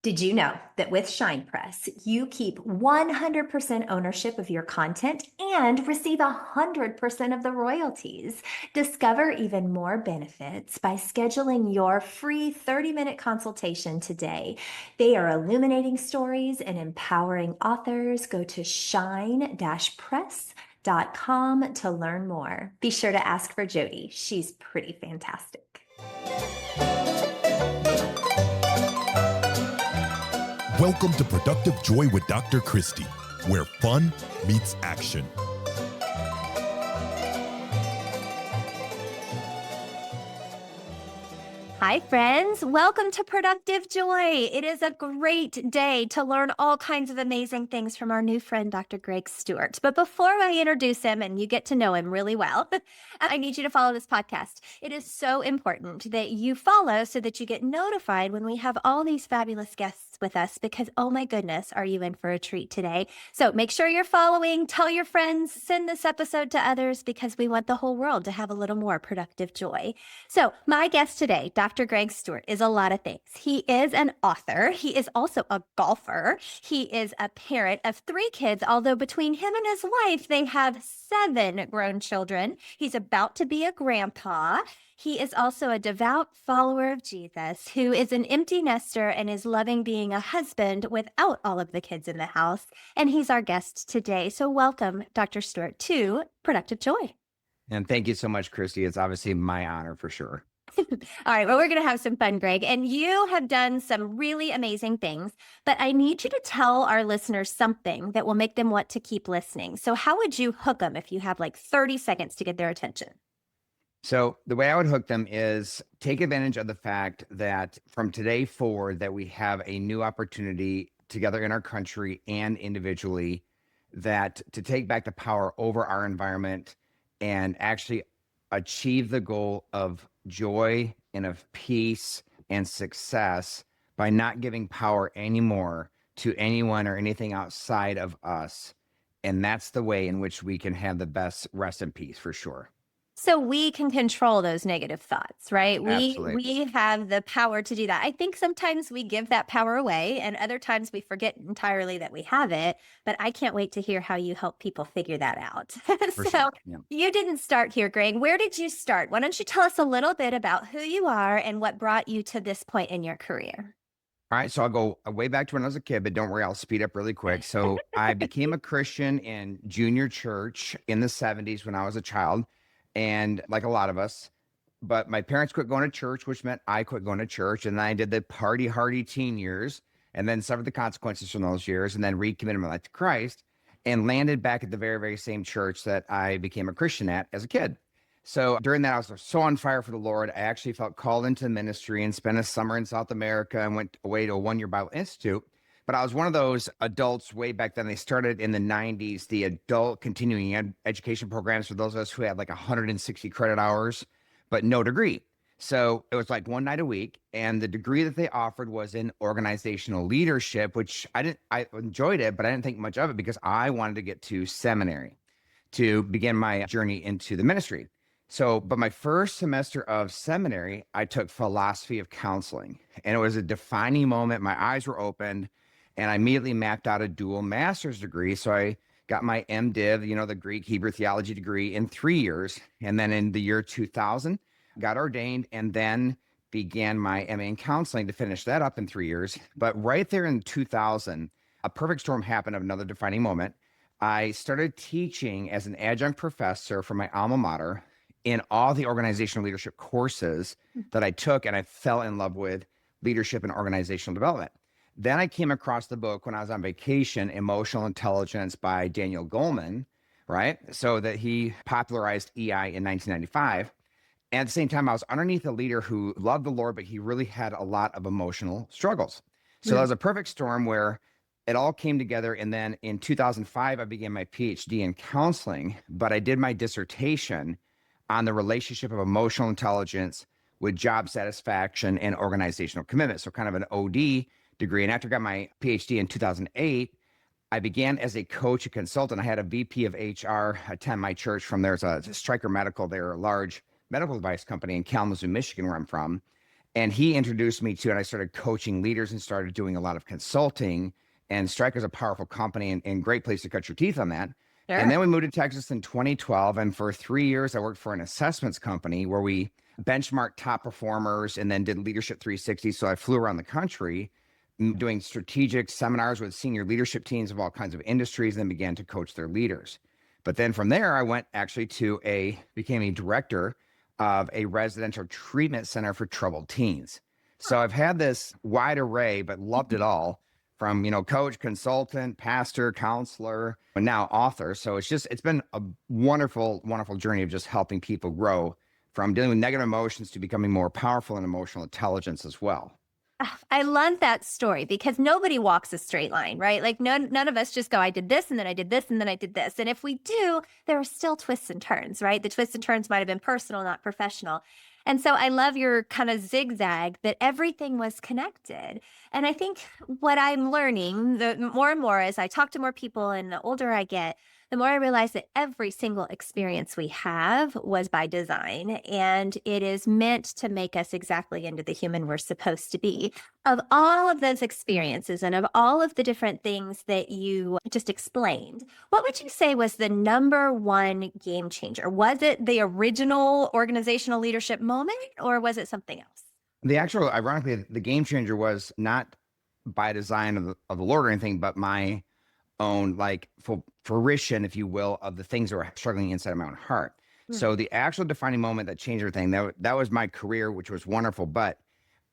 Did you know that with ShinePress, you keep 100% ownership of your content and receive 100% of the royalties? Discover even more benefits by scheduling your free 30-minute consultation today. They are illuminating stories and empowering authors. Go to shine-press.com to learn more. Be sure to ask for Jody. She's pretty fantastic. Welcome to Productive Joy with Dr. Christie, where fun meets action. Hi, friends. Welcome to Productive Joy. It is a great day to learn all kinds of amazing things from our new friend, Dr. Greg Stewart. But before I introduce him and you get to know him really well, I need you to follow this podcast. It is so important that you follow so that you get notified when we have all these fabulous guests with us because, oh my goodness, are you in for a treat today? So make sure you're following, tell your friends, send this episode to others because we want the whole world to have a little more productive joy. So my guest today, Dr. Greg Stewart, is a lot of things. He is an author. He is also a golfer. He is a parent of 3 kids, although between him and his wife, they have 7 grown children. He's about to be a grandpa. He is also a devout follower of Jesus who is an empty nester and is loving being a husband without all of the kids in the house. And he's our guest today. So welcome, Dr. Stewart, to Productive Joy. And thank you so much, Christy. It's obviously my honor for sure. All right. Well, we're going to have some fun, Greg. And you have done some really amazing things, but I need you to tell our listeners something that will make them want to keep listening. So how would you hook them if you have like 30 seconds to get their attention? So the way I would hook them is take advantage of the fact that from today forward that we have a new opportunity together in our country and individually that to take back the power over our environment and actually achieve the goal of joy and of peace and success by not giving power anymore to anyone or anything outside of us. And that's the way in which we can have the best rest in peace for sure. So we can control those negative thoughts, right? Absolutely. We have the power to do that. I think sometimes we give that power away and other times we forget entirely that we have it, but I can't wait to hear how you help people figure that out. For So sure. Yeah. you didn't start here, Greg. Where did you start? Why don't you tell us a little bit about who you are and what brought you to this point in your career? All right, so I'll go way back to when I was a kid, but don't worry, I'll speed up really quick. So I became a Christian in junior church in the 70s when I was a child, and like a lot of us, but my parents quit going to church, which meant I quit going to church, and then I did the party hardy teen years, and then suffered the consequences from those years, and then recommitted my life to Christ, and landed back at the very, very same church that I became a Christian at as a kid. So during that, I was so on fire for the Lord. I actually felt called into the ministry and spent a summer in South America and went away to a 1-year Bible Institute. But I was one of those adults way back then. They started in the 90s, the adult continuing education programs for those of us who had like 160 credit hours, but no degree. So it was like one night a week. And the degree that they offered was in organizational leadership, which I enjoyed it, but I didn't think much of it because I wanted to get to seminary to begin my journey into the ministry. So, but my first semester of seminary, I took philosophy of counseling, and it was a defining moment. My eyes were opened, and I immediately mapped out a dual master's degree. So I got my MDiv, the Greek Hebrew theology degree in 3 years. And then in the year 2000, got ordained and then began my MA in counseling to finish that up in 3 years. But right there in 2000, a perfect storm happened of another defining moment. I started teaching as an adjunct professor for my alma mater in all the organizational leadership courses that I took, and I fell in love with leadership and organizational development. Then I came across the book when I was on vacation, Emotional Intelligence by Daniel Goleman, right? So that he popularized EI in 1995. And at the same time, I was underneath a leader who loved the Lord, but he really had a lot of emotional struggles. So that was a perfect storm where it all came together. And then in 2005, I began my PhD in counseling, but I did my dissertation on the relationship of emotional intelligence with job satisfaction and organizational commitment. So kind of an OD degree. And after I got my PhD in 2008, I began as a coach, a consultant. I had a VP of HR attend my church from there's a Stryker Medical. They're a large medical device company in Kalamazoo, Michigan, where I'm from. And he introduced me to, and I started coaching leaders and started doing a lot of consulting. And Stryker's a powerful company and great place to cut your teeth on that. Sure. And then we moved to Texas in 2012. And for 3 years, I worked for an assessments company where we benchmarked top performers and then did Leadership 360. So I flew around the country doing strategic seminars with senior leadership teams of all kinds of industries, and then began to coach their leaders. But then from there, I went actually became a director of a residential treatment center for troubled teens. So I've had this wide array, but loved it all from, coach, consultant, pastor, counselor, and now author. So it's been a wonderful, wonderful journey of just helping people grow from dealing with negative emotions to becoming more powerful in emotional intelligence as well. I love that story because nobody walks a straight line, right? Like none of us just go, I did this and then I did this and then I did this. And if we do, there are still twists and turns, right? The twists and turns might have been personal, not professional. And so I love your kind of zigzag that everything was connected. And I think what I'm learning, the more and more as I talk to more people and the older I get, the more I realize that every single experience we have was by design, and it is meant to make us exactly into the human we're supposed to be. Of all of those experiences and of all of the different things that you just explained, what would you say was the number one game changer? Was it the original organizational leadership moment, or was it something else? Ironically, the game changer was not by design of the Lord or anything, but my own fruition, if you will, of the things that were struggling inside of my own heart. So the actual defining moment that changed everything, that was my career, which was wonderful. But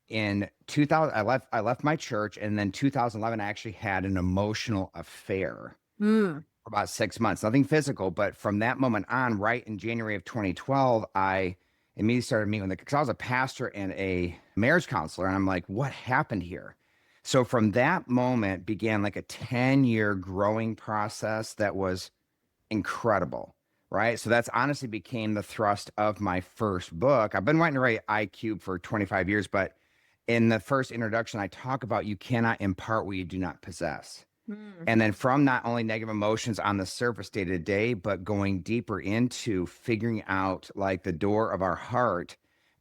in 2000, I left my church, and then 2011, I actually had an emotional affair for about 6 months. Nothing physical, but from that moment on, right in January of 2012, I immediately started meeting because I was a pastor and a marriage counselor, and I'm like, what happened here? So from that moment began like a 10-year growing process that was incredible, right? So that's honestly became the thrust of my first book. I've been wanting to write iCube for 25 years, but in the first introduction, I talk about you cannot impart what you do not possess. And then from not only negative emotions on the surface day to day, but going deeper into figuring out like the door of our heart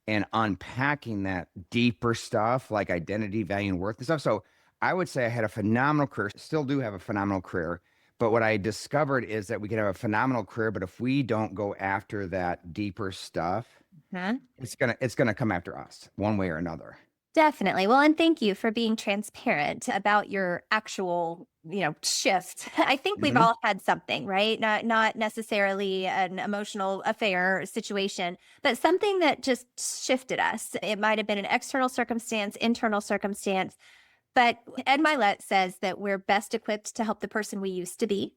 and unpacking that deeper stuff like identity, value, and worth and stuff. So I would say I had a phenomenal career, still do have a phenomenal career. But what I discovered is that we can have a phenomenal career, but if we don't go after that deeper stuff, it's gonna come after us one way or another. Definitely. Well, and thank you for being transparent about your actual, shift. I think we've all had something, right? Not necessarily an emotional affair situation, but something that just shifted us. It might have been an external circumstance, internal circumstance, but Ed Milet says that we're best equipped to help the person we used to be.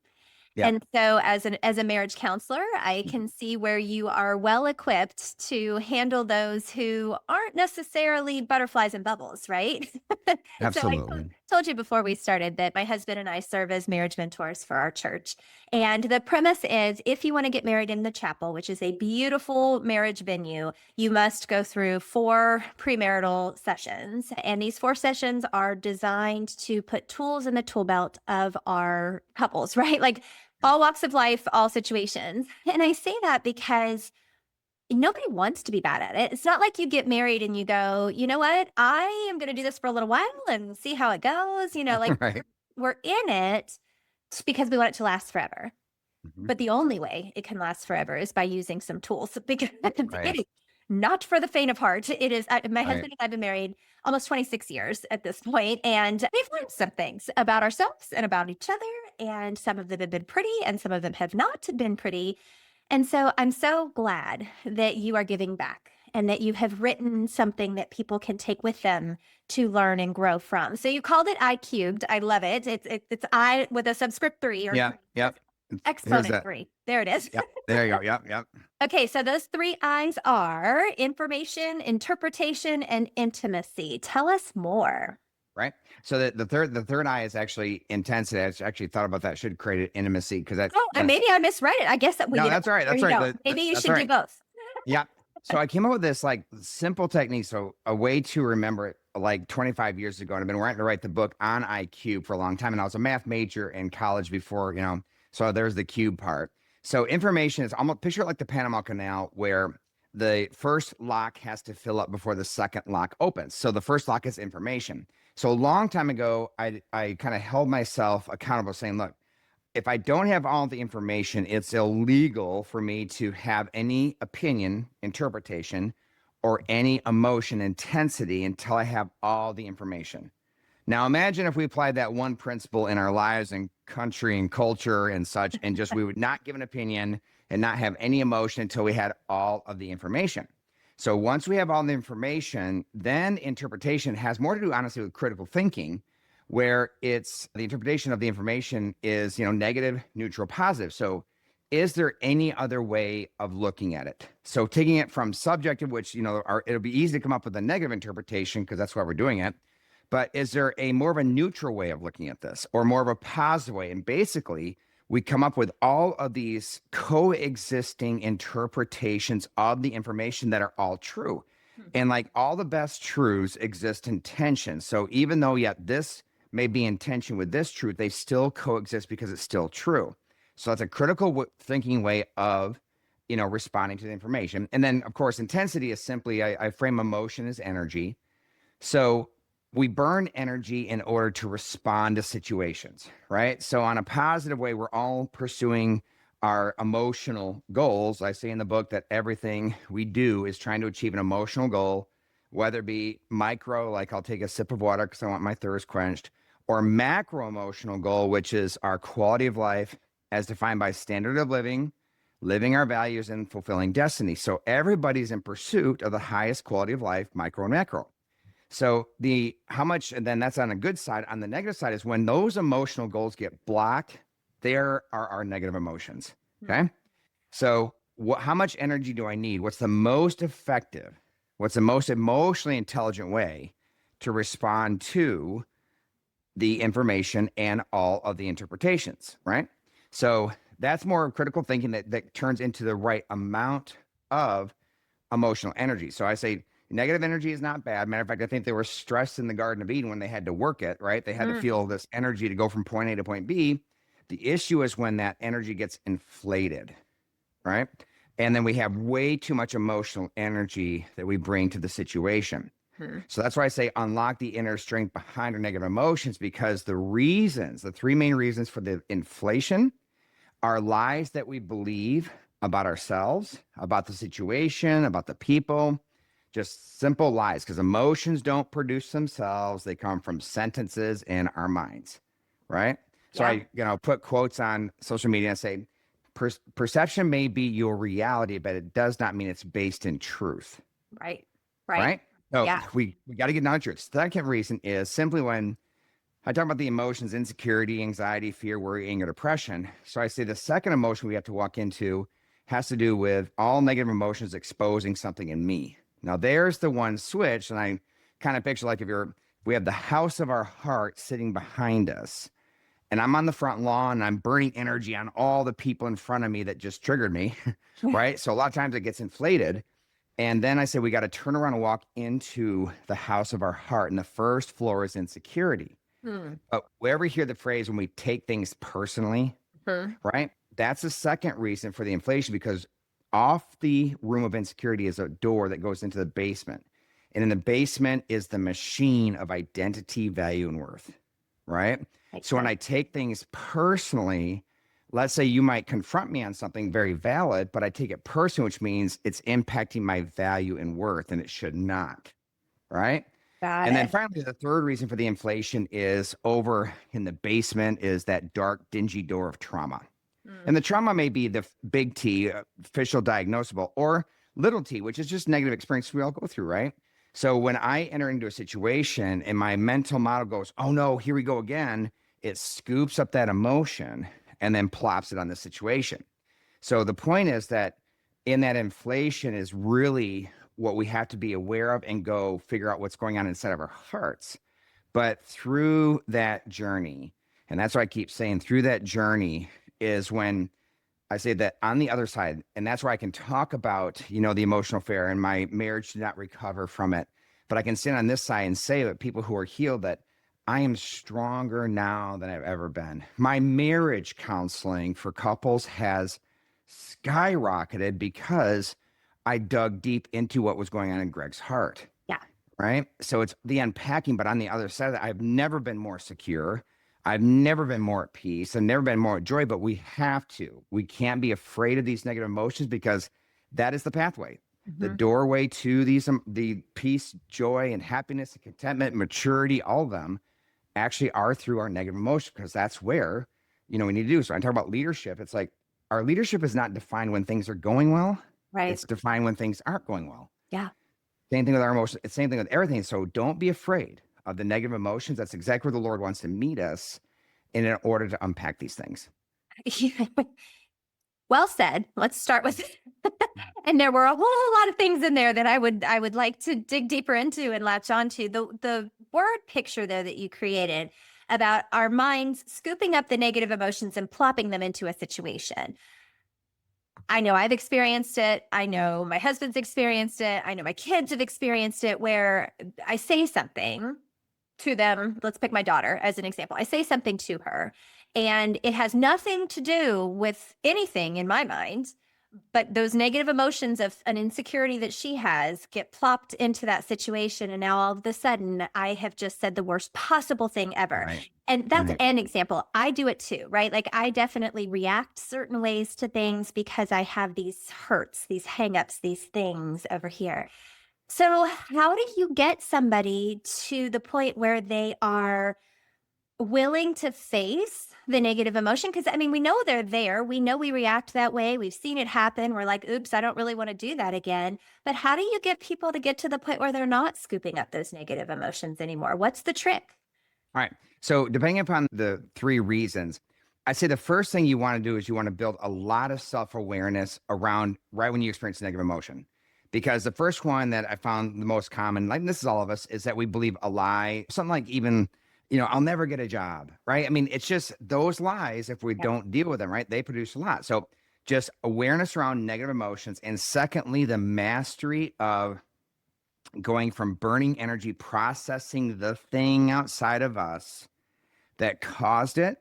Yeah. And so as a marriage counselor, I can see where you are well equipped to handle those who aren't necessarily butterflies and bubbles, right? Absolutely. So I told you before we started that my husband and I serve as marriage mentors for our church. And the premise is if you want to get married in the chapel, which is a beautiful marriage venue, you must go through 4 premarital sessions. And these 4 sessions are designed to put tools in the tool belt of our couples, right? Like all walks of life, all situations. And I say that because nobody wants to be bad at it. It's not like you get married and you go, you know what? I am going to do this for a little while and see how it goes. Right. We're in it because we want it to last forever. But the only way it can last forever is by using some tools because it is not for the faint of heart. It is. My husband and I have been married almost 26 years at this point, and we've learned some things about ourselves and about each other. And some of them have been pretty, and some of them have not been pretty. And so I'm so glad that you are giving back and that you have written something that people can take with them to learn and grow from. So you called it iCubed. I love it. It's I with a subscript 3 or exponent 3. There it is. Yep. There you go. Yep. Okay, so those 3 I's are information, interpretation, and intimacy. Tell us more. Right. So the third I is actually intensity. I actually thought about that. Should create an intimacy because that's. And maybe I misread it. I guess that we. No, that's right. That's right. Maybe you should do both. Yeah. So I came up with this like simple technique. So a way to remember it like 25 years ago. And I've been wanting to write the book on IQ for a long time. And I was a math major in college before, so there's the cube part. So information is almost picture it like the Panama Canal where the first lock has to fill up before the second lock opens. So the first lock is information. So a long time ago, I kind of held myself accountable saying, look, if I don't have all the information, it's illegal for me to have any opinion, interpretation, or any emotion intensity until I have all the information. Now, imagine if we applied that one principle in our lives and country and culture and such, and just we would not give an opinion and not have any emotion until we had all of the information. So once we have all the information, then interpretation has more to do, honestly, with critical thinking, where it's the interpretation of the information is, negative, neutral, positive. So is there any other way of looking at it? So taking it from subjective, which, it'll be easy to come up with a negative interpretation because that's why we're doing it. But is there a more of a neutral way of looking at this or more of a positive way? And basically, we come up with all of these coexisting interpretations of the information that are all true. And like all the best truths exist in tension. So even though yet this may be in tension with this truth, they still coexist because it's still true. So that's a critical thinking way of, responding to the information. And then, of course, intensity is simply, I frame emotion as energy. So we burn energy in order to respond to situations, right? So on a positive way, we're all pursuing our emotional goals. I say in the book that everything we do is trying to achieve an emotional goal, whether it be micro, like I'll take a sip of water because I want my thirst quenched, or macro emotional goal, which is our quality of life as defined by standard of living, living our values, and fulfilling destiny. So everybody's in pursuit of the highest quality of life, micro and macro. So how much, and then that's on a good side. On the negative side is when those emotional goals get blocked, there are our negative emotions. Okay. So how much energy do I need? What's the most effective? What's the most emotionally intelligent way to respond to the information and all of the interpretations, right? So that's more critical thinking that turns into the right amount of emotional energy. So I say, negative energy is not bad. Matter of fact, I think they were stressed in the Garden of Eden when they had to work it, right? They had to feel this energy to go from point A to point B. The issue is when that energy gets inflated, right? And then we have way too much emotional energy that we bring to the situation. So that's why I say unlock the inner strength behind our negative emotions, because the three main reasons for the inflation are lies that we believe about ourselves, about the situation, about the people. Just simple lies, because emotions don't produce themselves. They come from sentences in our minds, right? So I, put quotes on social media and say, perception may be your reality, but it does not mean it's based in truth. Right. So Yeah. we got to get down to truth. Second reason is simply when I talk about the emotions, insecurity, anxiety, fear, worry, anger, depression. So I say the second emotion we have to walk into has to do with all negative emotions exposing something in me. Now there's the one switch, and I kind of picture like we have the house of our heart sitting behind us, and I'm on the front lawn and I'm burning energy on all the people in front of me that just triggered me, right? So a lot of times it gets inflated. And then I say we got to turn around and walk into the house of our heart. And the first floor is insecurity. But wherever you hear the phrase when we take things personally, right? That's the second reason for the inflation, because off the room of insecurity is a door that goes into the basement. And in the basement is the machine of identity, value, and worth, right? So when I take things personally, let's say you might confront me on something very valid, but I take it personally, which means it's impacting my value and worth, and it should not, right? And then finally, the third reason for the inflation is over in the basement is that dark, dingy door of trauma. And the trauma may be the big T, official diagnosable, or little t, which is just negative experience we all go through, right? So when I enter into a situation and my mental model goes, oh no, here we go again, it scoops up that emotion and then plops it on the situation. So the point is that in that inflation is really what we have to be aware of and go figure out what's going on inside of our hearts. But through that journey, and that's what I keep saying, through that journey is when I say that on the other side, and that's where I can talk about, the emotional affair and my marriage did not recover from it. But I can stand on this side and say that people who are healed, that I am stronger now than I've ever been. My marriage counseling for couples has skyrocketed because I dug deep into what was going on in Greg's heart. Yeah. Right. So it's the unpacking. But on the other side of that, I've never been more secure. I've never been more at peace. I've never been more at joy. But we have to. We can't be afraid of these negative emotions because that is the pathway. The Mhm. doorway to these, the peace, joy, and happiness, and contentment, maturity, all of them actually are through our negative emotions because that's where, we need to do. So I talk about leadership. It's like our leadership is not defined when things are going well. Right. It's defined when things aren't going well. Yeah. Same thing with our emotions. It's same thing with everything. So don't be afraid of the negative emotions. That's exactly where the Lord wants to meet us in order to unpack these things. Well said. Let's start with and there were a whole lot of things in there that I would like to dig deeper into and latch onto. The word picture though that you created about our minds scooping up the negative emotions and plopping them into a situation. I know I've experienced it. I know my husband's experienced it. I know my kids have experienced it where I say something to them. Let's pick my daughter as an example. I say something to her and it has nothing to do with anything in my mind, but those negative emotions of an insecurity that she has get plopped into that situation. And now all of a sudden I have just said the worst possible thing ever. Right. And that's Right. an example. I do it too, right? Like I definitely react certain ways to things because I have these hurts, these hangups, these things over here. So, how do you get somebody to the point where they are willing to face the negative emotion? Because I mean, we know they're there. We know we react that way. We've seen it happen. We're like, oops, I don't really want to do that again. But how do you get people to get to the point where they're not scooping up those negative emotions anymore? What's the trick? All right. So depending upon the three reasons, I say the first thing you want to do is you want to build a lot of self-awareness around right when you experience negative emotion. Because the first one that I found the most common, like this is all of us, is that we believe a lie, something like even, I'll never get a job, right? I mean, it's just those lies, if we Yeah. don't deal with them, right, they produce a lot. So just awareness around negative emotions. And secondly, the mastery of going from burning energy, processing the thing outside of us that caused it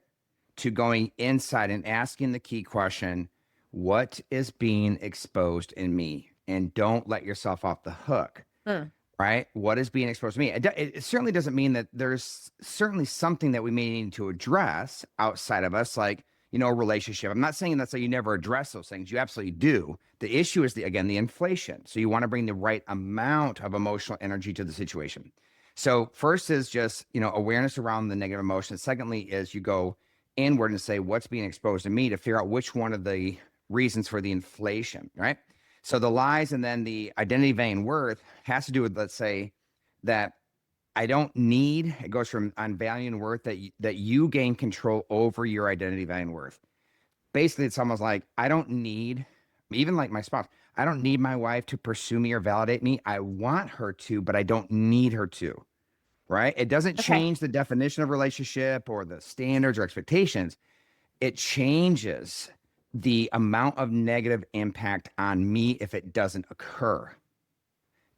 to going inside and asking the key question, what is being exposed in me? And don't let yourself off the hook, Mm. right? What is being exposed to me? It certainly doesn't mean that there's certainly something that we may need to address outside of us, like, a relationship. I'm not saying that's like you never address those things. You absolutely do. The issue is again, the inflation. So you want to bring the right amount of emotional energy to the situation. So first is just, awareness around the negative emotions. Secondly is you go inward and say, what's being exposed to me to figure out which one of the reasons for the inflation, right? So the lies and then the identity, value, and worth has to do with, let's say, that I don't need, it goes from on value and worth that you gain control over your identity, value, and worth. Basically, it's almost like I don't need, even like my spouse, I don't need my wife to pursue me or validate me. I want her to, but I don't need her to, right? It doesn't Okay. change the definition of relationship or the standards or expectations. It changes the amount of negative impact on me if it doesn't occur.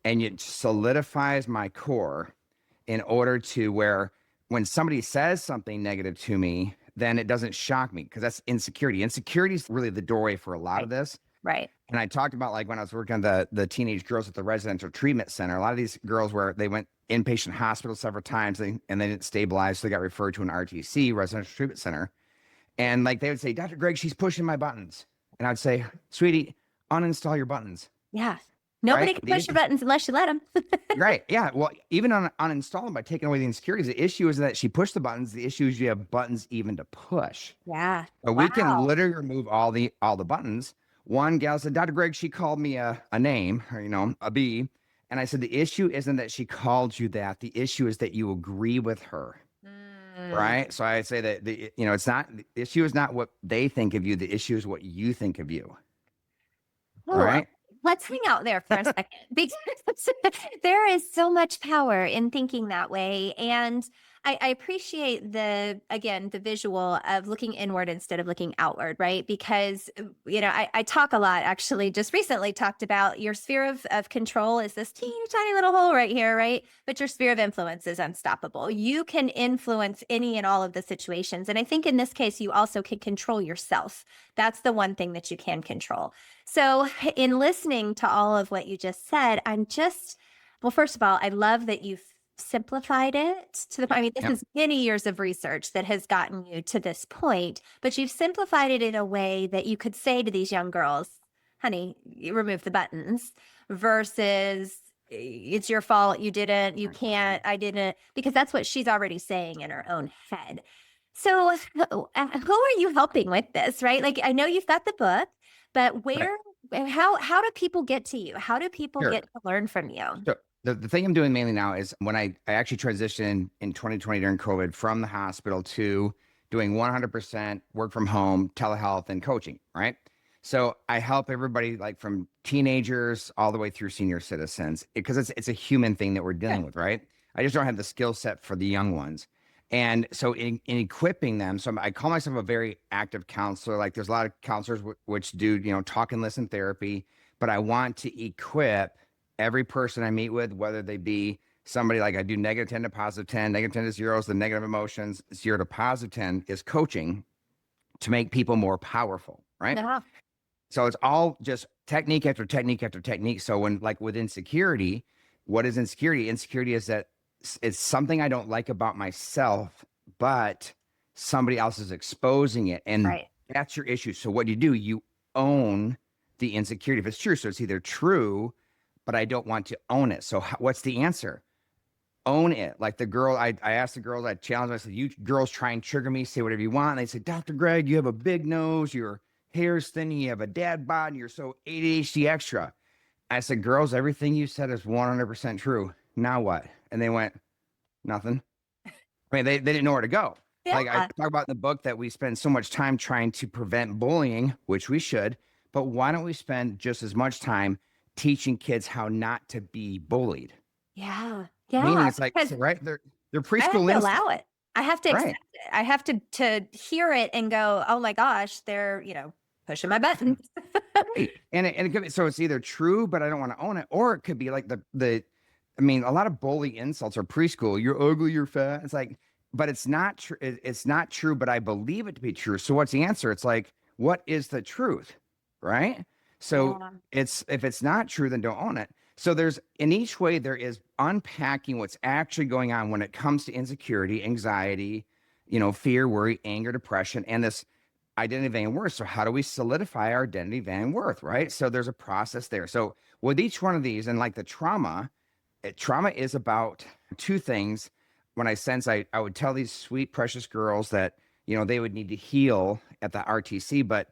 And it solidifies my core in order to where when somebody says something negative to me, then it doesn't shock me because that's insecurity. Insecurity is really the doorway for a lot of this. Right. And I talked about like when I was working on the teenage girls at the residential treatment center, a lot of these girls where they went inpatient hospital several times and they didn't stabilize. So they got referred to an RTC, residential treatment center. And like they would say, Dr. Greg, she's pushing my buttons. And I'd say, sweetie, uninstall your buttons. Yeah. Nobody Right? can push your buttons unless you let them. Right. Yeah. Well, even on uninstall them by taking away the insecurities, the issue is that she pushed the buttons. The issue is you have buttons even to push. Yeah. But we can Wow. literally remove all the buttons. One gal said, Dr. Greg, she called me a name, or, a B. And I said, the issue isn't that she called you that. The issue is that you agree with her. Mm. Right. So I say that it's not, the issue is not what they think of you. The issue is what you think of you. Oh, Right. let's hang out there for a second because there is so much power in thinking that way. And I appreciate the visual of looking inward instead of looking outward, right? Because, I talk a lot, actually, just recently talked about your sphere of control is this teeny tiny little hole right here, right? But your sphere of influence is unstoppable. You can influence any and all of the situations. And I think in this case, you also can control yourself. That's the one thing that you can control. So in listening to all of what you just said, well, first of all, I love that you've simplified it to the point. I mean, this Yep. is many years of research that has gotten you to this point, but you've simplified it in a way that you could say to these young girls, honey, you remove the buttons versus it's your fault. You didn't, you can't, I didn't, because that's what she's already saying in her own head. So who are you helping with this, right? Like, I know you've got the book, but Right. how do people get to you? How do people Sure. get to learn from you? So the thing I'm doing mainly now is when I actually transitioned in 2020 during COVID from the hospital to doing 100% work from home, telehealth, and coaching, right? So I help everybody like from teenagers all the way through senior citizens because it's a human thing that we're dealing with, right? I just don't have the skill set for the young ones. And so in equipping them, so I call myself a very active counselor. Like there's a lot of counselors which do, talk and listen therapy, but I want to equip every person I meet with, whether they be somebody like I do negative 10 to positive 10, negative 10 to zeros, the negative emotions, 0 to positive 10 is coaching to make people more powerful, right? Yeah. So it's all just technique after technique after technique. So when like with insecurity, what is insecurity? Insecurity is that it's something I don't like about myself, but somebody else is exposing it. And Right. that's your issue. So what do? You own the insecurity if it's true. So it's either true, but I don't want to own it. So what's the answer? Own it. Like the girl, I asked the girls, I challenged them, I said, you girls try and trigger me, say whatever you want. And they said, Dr. Greg, you have a big nose, your hair's thin, you have a dad bod, and you're so ADHD extra. I said, girls, everything you said is 100% true. Now what? And they went, nothing. I mean, they didn't know where to go. Like I Yeah. talk about in the book that we spend so much time trying to prevent bullying, which we should, but why don't we spend just as much time teaching kids how not to be bullied? Yeah. Meaning Yeah. it's like, Because right, they're I have preschool to instinct, allow it. I have to accept right? it. I have to hear it and go, oh my gosh, they're, pushing my buttons. Right. And it could be, so it's either true, but I don't want to own it, or it could be like I mean, a lot of bully insults are preschool. You're ugly, you're fat. It's like, but it's not true. It's not true, but I believe it to be true. So what's the answer? It's like, what is the truth? Right. So Yeah. if it's not true, then don't own it. So there's in each way, there is unpacking what's actually going on when it comes to insecurity, anxiety, fear, worry, anger, depression, and this identity and worth. So how do we solidify our identity and worth, right? So there's a process there. So with each one of these, and like the trauma is about two things. When I sense I would tell these sweet, precious girls that, they would need to heal at the RTC, but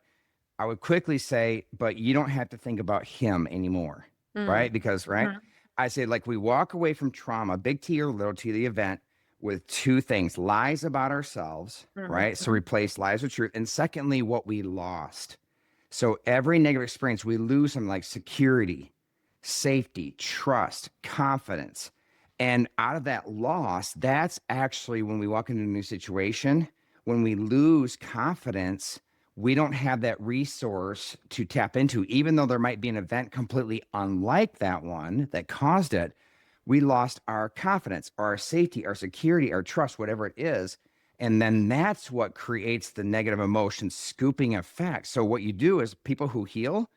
I would quickly say, but you don't have to think about him anymore, Mm. right? Because, right, Mhm. I say, like, we walk away from trauma, big T or little T, the event, with two things: lies about ourselves, Mhm. right? So replace lies with truth. And secondly, what we lost. So every negative experience, we lose something like security, safety, trust, confidence. And out of that loss, that's actually when we walk into a new situation, when we lose confidence, we don't have that resource to tap into, even though there might be an event completely unlike that one that caused it. We lost our confidence, or our safety, our security, our trust, whatever it is. And then that's what creates the negative emotion scooping effect. So what you do is people who heal,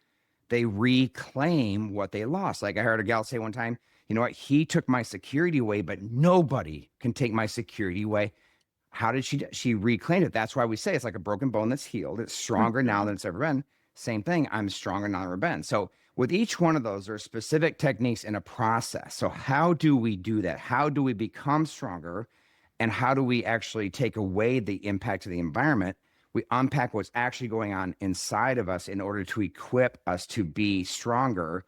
they reclaim what they lost. Like I heard a gal say one time, you know what? He took my security away, but nobody can take my security away. How did she reclaimed it? That's why we say it's like a broken bone that's healed. It's stronger now Mhm. than it's ever been. Same thing. I'm stronger now than I've ever been. So with each one of those, there are specific techniques in a process. So how do we do that? How do we become stronger? And how do we actually take away the impact of the environment? We unpack what's actually going on inside of us in order to equip us to be stronger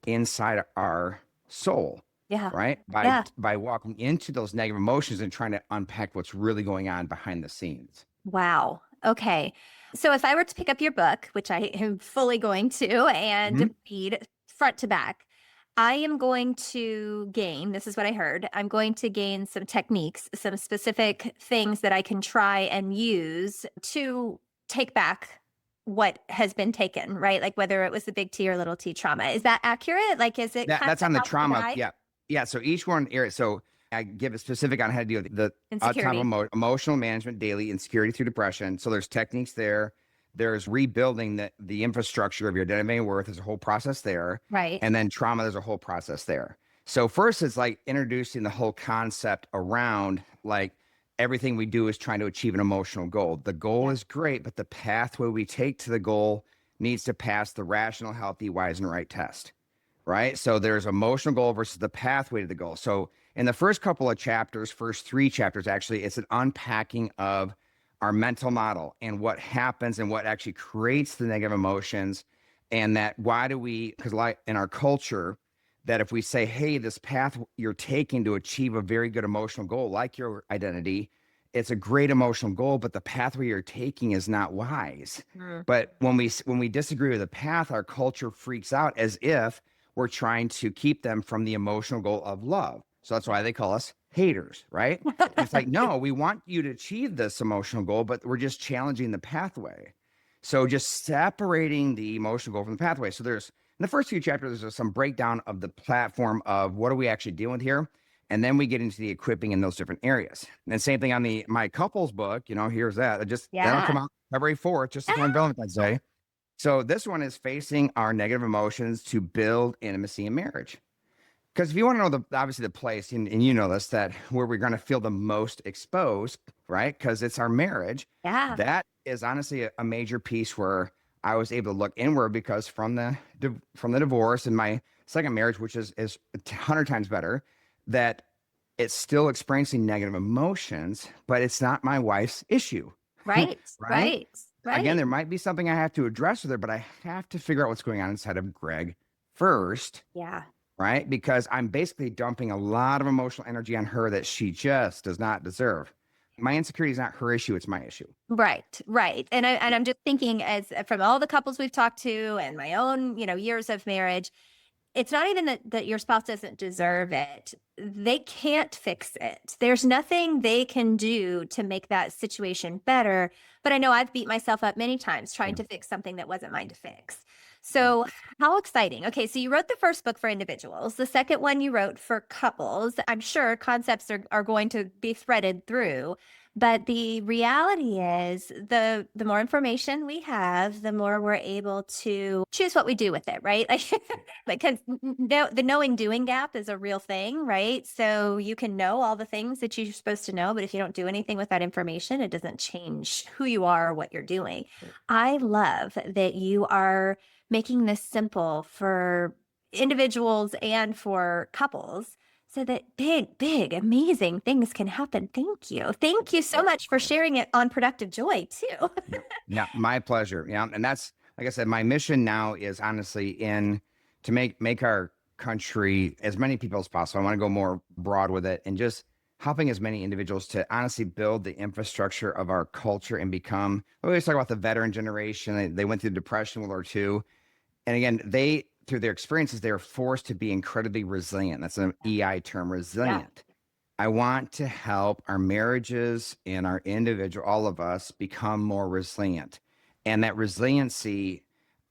inside our soul, Yeah. right? Yeah. By walking into those negative emotions and trying to unpack what's really going on behind the scenes. Wow. Okay. So if I were to pick up your book, which I am fully going to, and Mhm. read front to back, I am going to gain, this is what I heard. I'm going to gain some techniques, some specific things that I can try and use to take back what has been taken, right? Like whether it was the big T or little T trauma. Is that accurate? Like, is it kind That's of on the helpful trauma. guide? Yeah. Yeah. So each one area. So I give a specific on how to deal with the Insecurity. emotional management daily, insecurity through depression. So there's techniques there. There's rebuilding the infrastructure of your identity and worth. There's a whole process there. Right. And then trauma, there's a whole process there. So first it's like introducing the whole concept around like everything we do is trying to achieve an emotional goal. The goal is great, but the pathway we take to the goal needs to pass the rational, healthy, wise, and right test. Right. So there's emotional goal versus the pathway to the goal. So in the first couple of chapters, first 3 chapters, actually, it's an unpacking of our mental model and what happens and what actually creates the negative emotions. And that why do we, because like in our culture, that if we say, hey, this path you're taking to achieve a very good emotional goal, like your identity, it's a great emotional goal, but the pathway you're taking is not wise. But when we disagree with the path, our culture freaks out as if we're trying to keep them from the emotional goal of love. So that's why they call us haters, right? It's like, no, we want you to achieve this emotional goal, but we're just challenging the pathway. So just separating the emotional goal from the pathway. So there's, in the first few chapters, there's some breakdown of the platform of what are we actually dealing with here. And then we get into the equipping in those different areas. And then same thing on my couples book, here's that. That'll come out February 4th, just on Valentine's Day. So this one is facing our negative emotions to build intimacy in marriage. Because if you want to know obviously the place, and you know this, that where we're going to feel the most exposed, right? Because it's our marriage. Yeah. That is honestly a major piece where I was able to look inward because from the divorce and my second marriage, which is 100 times better, that it's still experiencing negative emotions, but it's not my wife's issue. Right. Right? Right. Again, there might be something I have to address with her, but I have to figure out what's going on inside of Greg first. Yeah. Right? Because I'm basically dumping a lot of emotional energy on her that she just does not deserve. My insecurity is not her issue, it's my issue. Right. And I'm just thinking as from all the couples we've talked to and my own, years of marriage, it's not even that your spouse doesn't deserve it. They can't fix it. There's nothing they can do to make that situation better. But I know I've beat myself up many times trying to fix something that wasn't mine to fix. So how exciting. Okay, so you wrote the first book for individuals. The second one you wrote for couples. I'm sure concepts are going to be threaded through. But the reality is the more information we have, the more we're able to choose what we do with it, right? Like, because the knowing doing gap is a real thing, right? So you can know all the things that you're supposed to know, but if you don't do anything with that information, it doesn't change who you are or what you're doing. I love that you are making this simple for individuals and for couples, so that big, amazing things can happen. Thank you. Thank you so much for sharing it on Productive Joy, too. Yeah, my pleasure. Yeah. And that's, like I said, my mission now is honestly to make our country as many people as possible. I want to go more broad with it and just helping as many individuals to honestly build the infrastructure of our culture and become, we always talk about the veteran generation. They went through Depression, World War II. And again, through their experiences, they are forced to be incredibly resilient. That's an EI term, resilient. Yeah. I want to help our marriages and our individual, all of us, become more resilient. And that resiliency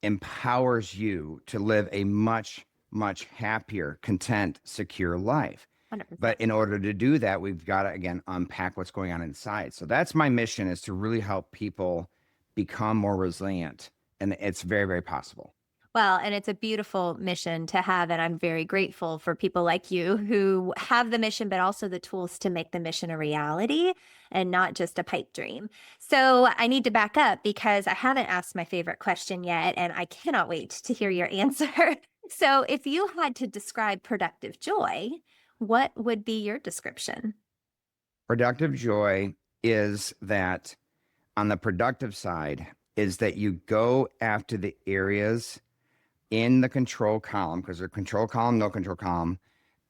empowers you to live a much, much happier, content, secure life. 100%. But in order to do that, we've got to, again, unpack what's going on inside. So that's my mission, is to really help people become more resilient. And it's very, very possible. Well, and it's a beautiful mission to have. And I'm very grateful for people like you who have the mission, but also the tools to make the mission a reality and not just a pipe dream. So I need to back up because I haven't asked my favorite question yet, and I cannot wait to hear your answer. So if you had to describe productive joy, what would be your description? Productive joy is that on the productive side is that you go after the areas in the control column, because there's control column, no control column,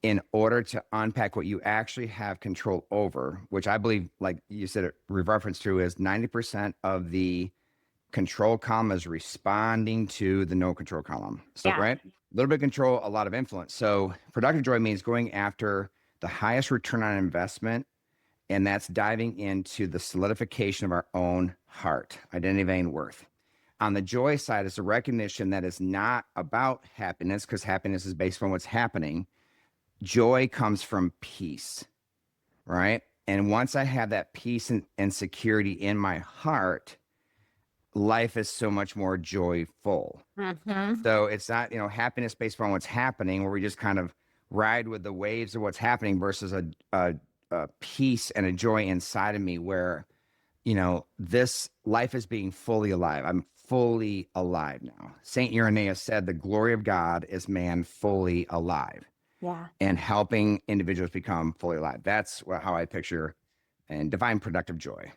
in order to unpack what you actually have control over, which I believe, like you said, it reference to is 90% of the control column is responding to the no control column. So, Yeah. right? little bit of control, a lot of influence. So productive joy means going after the highest return on investment, and that's diving into the solidification of our own heart, identity, value, and worth. On the joy side is a recognition that is not about happiness, because happiness is based on what's happening. Joy comes from peace, right? And once I have that peace and security in my heart, life is so much more joyful. Mm-hmm. So it's not, happiness based on what's happening, where we just kind of ride with the waves of what's happening, versus a peace and a joy inside of me where, this life is being fully alive. I'm fully alive now. Saint Irenaeus said the glory of God is man fully alive, Yeah. and helping individuals become fully alive. That's how I picture and define productive joy.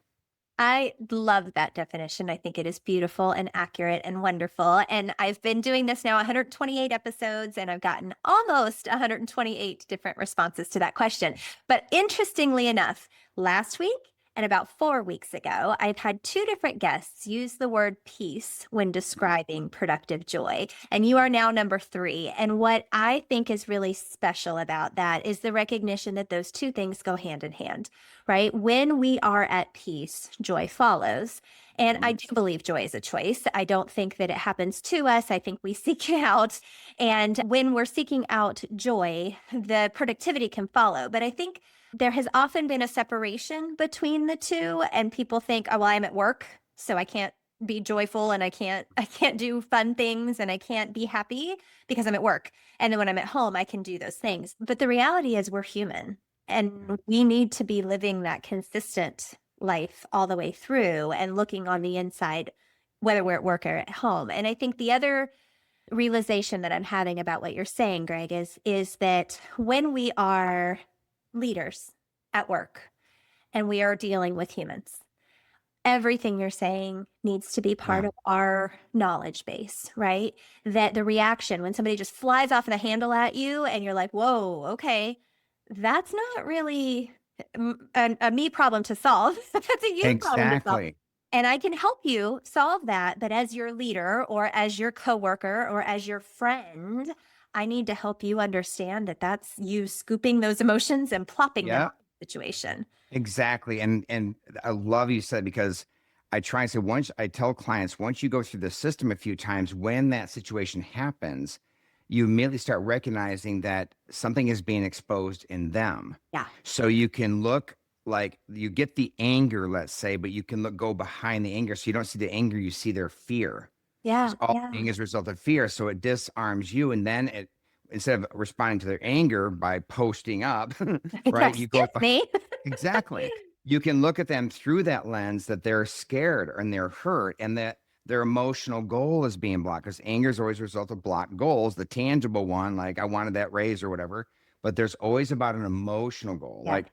I love that definition. I think it is beautiful and accurate and wonderful. And I've been doing this now 128 episodes, and I've gotten almost 128 different responses to that question. But interestingly enough, last week and about 4 weeks ago, I've had 2 different guests use the word peace when describing productive joy. And you are now number 3. And what I think is really special about that is the recognition that those 2 things go hand in hand, right? When we are at peace, joy follows. And I do believe joy is a choice. I don't think that it happens to us. I think we seek it out. And when we're seeking out joy, the productivity can follow. But I think there has often been a separation between the 2, and people think, oh, well, I'm at work, so I can't be joyful, and I can't do fun things, and I can't be happy because I'm at work. And then when I'm at home, I can do those things. But the reality is we're human, and we need to be living that consistent life all the way through and looking on the inside, whether we're at work or at home. And I think the other realization that I'm having about what you're saying, Greg, is that when we are leaders at work and we are dealing with humans, everything you're saying needs to be part of our knowledge base, right? That the reaction when somebody just flies off the handle at you and you're like, whoa, okay, that's not really a me problem to solve. That's a you problem to solve. Exactly. And I can help you solve that. But as your leader or as your coworker or as your friend, I need to help you understand that that's you scooping those emotions and plopping them Yeah, on the situation. exactly. And I love you said, because I try and say, I tell clients, once you go through the system a few times, when that situation happens, you immediately start recognizing that something is being exposed in them. Yeah. So you can look, like, you get the anger, let's say, but you can go behind the anger. So you don't see the anger, you see their fear. Yeah. All Yeah. anger is a result of fear. So it disarms you. And then instead of responding to their anger by posting up, right? You go, Excuse me. exactly. You can look at them through that lens, that they're scared and they're hurt, and that their emotional goal is being blocked, because anger is always a result of blocked goals, the tangible one, like I wanted that raise or whatever. But there's always about an emotional goal. Yeah.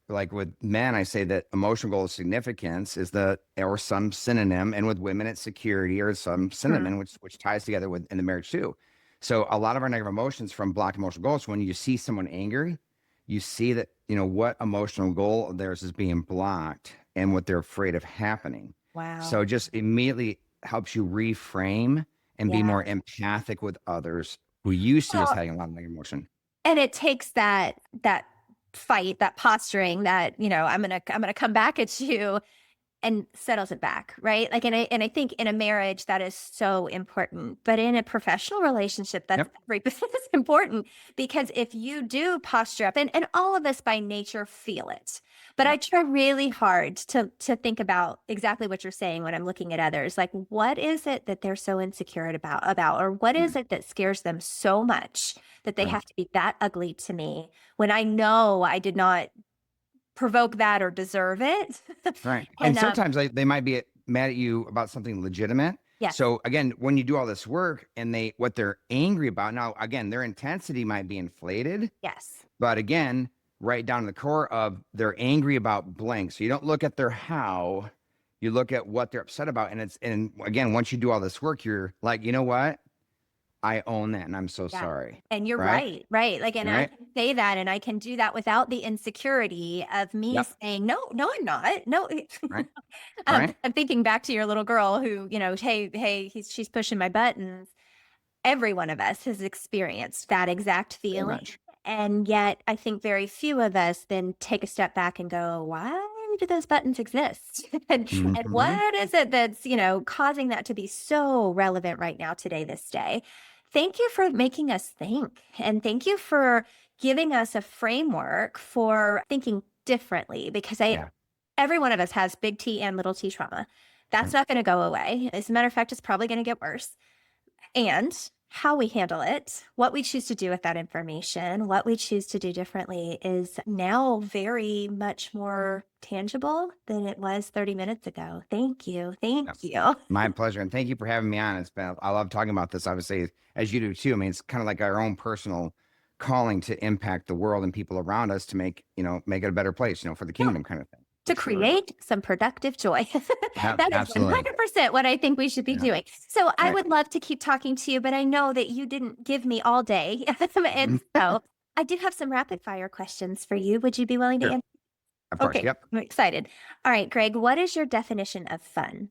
Like with men, I say that emotional goal of significance is or some synonym, and with women, it's security or some synonym, which ties together in the marriage too. So a lot of our negative emotions from blocked emotional goals. When you see someone angry, you see that, what emotional goal of theirs is being blocked and what they're afraid of happening. Wow. So just immediately helps you reframe and be more empathic with others who you see as having a lot of negative emotion. And it takes that fight, that posturing, that, I'm gonna come back at you, and settles it back, right? Like, and I think in a marriage that is so important, but in a professional relationship, that's every bit as important, because if you do posture up, and all of us by nature feel it, but I try really hard to think about exactly what you're saying when I'm looking at others, like, what is it that they're so insecure about, or what is it that scares them so much that they have to be that ugly to me when I know I did not provoke that or deserve it. Right. And sometimes they might be mad at you about something legitimate. Yes. So again, when you do all this work and what they're angry about, now again, their intensity might be inflated. Yes. But again, right down to the core of they're angry about blank. So you don't look at their how, you look at what they're upset about. And again, once you do all this work, you're like, you know what? I own that, and I'm so sorry. And you're right. Like, and I can say that, and I can do that without the insecurity of me saying, no, I'm not. No. Right. I'm thinking back to your little girl who, hey, she's pushing my buttons. every one of us has experienced that exact Very feeling. much. And yet, I think very few of us then take a step back and go, why do those buttons exist? And Mhm. what is it that's, causing that to be so relevant right now, today, this day? Thank you for making us think. And thank you for giving us a framework for thinking differently, because Yeah. every one of us has big T and little t trauma. That's Right. not going to go away. As a matter of fact, it's probably going to get worse. And how we handle it, what we choose to do with that information, what we choose to do differently is now very much more tangible than it was 30 minutes ago. Thank you. Yeah. Thank you. My pleasure. And thank you for having me on. I love talking about this, obviously, as you do too. I mean, it's kind of like our own personal calling to impact the world and people around us to make it a better place, for the Yeah. kingdom kind of thing. To For sure. create some productive joy. That is Absolutely. 100% what I think we should be Yeah. doing. So I Right. would love to keep talking to you, but I know that you didn't give me all day. And Mhm. so I do have some rapid fire questions for you. Would you be willing to Sure. answer? Of course. Okay, Yep. I'm excited. All right, Greg, what is your definition of fun?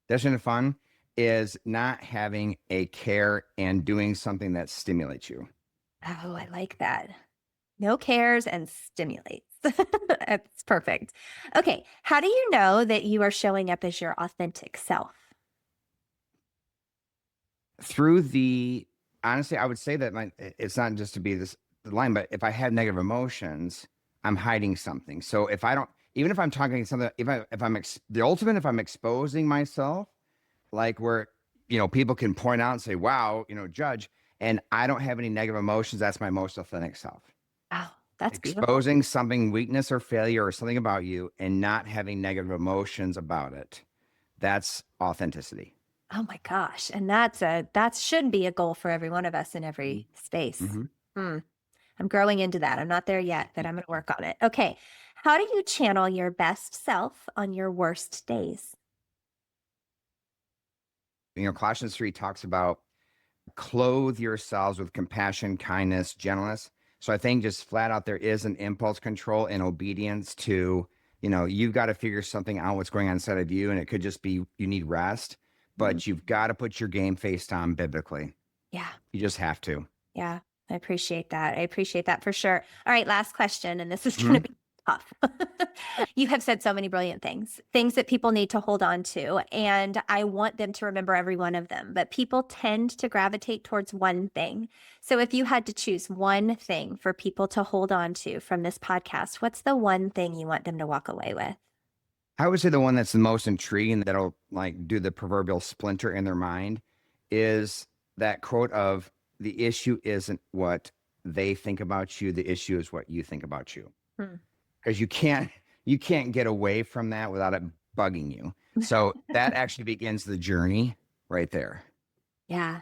Definition of fun is not having a care and doing something that stimulates you. Oh, I like that. No cares and stimulates. That's perfect. Okay, how do you know that you are showing up as your authentic self? Honestly, I would say that it's not just to be the line, but if I have negative emotions, I'm hiding something. So if I don't, even if I'm talking something, if I'm exposing myself, like where, people can point out and say, wow, judge, and I don't have any negative emotions, that's my most authentic self. Oh, that's beautiful. Exposing something, weakness or failure or something about you, and not having negative emotions about it. That's authenticity. Oh my gosh. And that should be a goal for every one of us in every space. Mm-hmm. Hmm. I'm growing into that. I'm not there yet, but I'm going to work on it. Okay. How do you channel your best self on your worst days? Colossians 3 talks about clothe yourselves with compassion, kindness, gentleness. So I think just flat out there is an impulse control and obedience to, you've got to figure something out what's going on inside of you. And it could just be you need rest, Mm. but you've got to put your game face on biblically. Yeah. You just have to. Yeah. I appreciate that. I appreciate that for sure. All right. Last question. And this is going Mhm. to be tough. You have said so many brilliant things that people need to hold on to. And I want them to remember every one of them. But people tend to gravitate towards one thing. So if you had to choose one thing for people to hold on to from this podcast, what's the one thing you want them to walk away with? I would say the one that's the most intriguing that'll like do the proverbial splinter in their mind is that quote of the issue isn't what they think about you. The issue is what you think about you. Hmm. Because you can't get away from that without it bugging you. So that actually begins the journey right there. Yeah.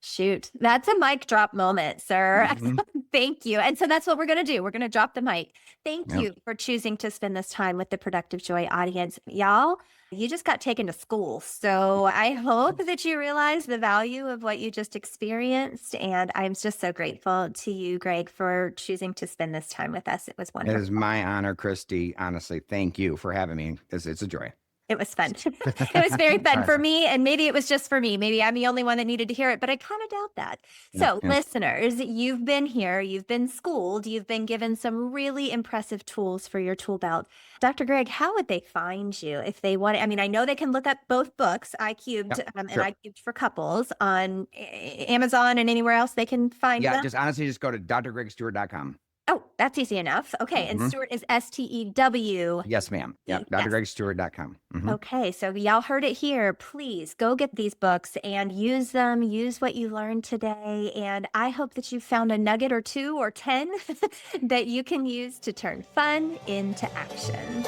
Shoot, that's a mic drop moment, sir. Mhm. Thank you. And so that's what we're going to do. We're going to drop the mic. Thank Yep. you for choosing to spend this time with the Productive Joy audience. Y'all, you just got taken to school. So I hope that you realize the value of what you just experienced. And I'm just so grateful to you, Greg, for choosing to spend this time with us. It was It wonderful. is my honor, Christy. Honestly, thank you for having me. It's a joy. It was fun. It was very fun Right. for me. And maybe it was just for me. Maybe I'm the only one that needed to hear it, but I kind of doubt that. Yeah, So, yeah. listeners, you've been here, you've been schooled, you've been given some really impressive tools for your tool belt. Dr. Greg, how would they find you if they want? I mean, I know they can look up both books, I Cubed Yep, and sure. I Cubed for Couples, on Amazon and anywhere else they can find Yeah, them. just honestly, just go to drgregstewart.com. Oh, that's easy enough. Okay. And Mhm. Stewart is Stew. Yes, ma'am. Yep, Yes. drgregstewart.com. Mhm. Okay, so y'all heard it here. Please go get these books and use them. Use what you learned today. And I hope that you found a nugget or two or 10 that you can use to turn fun into action.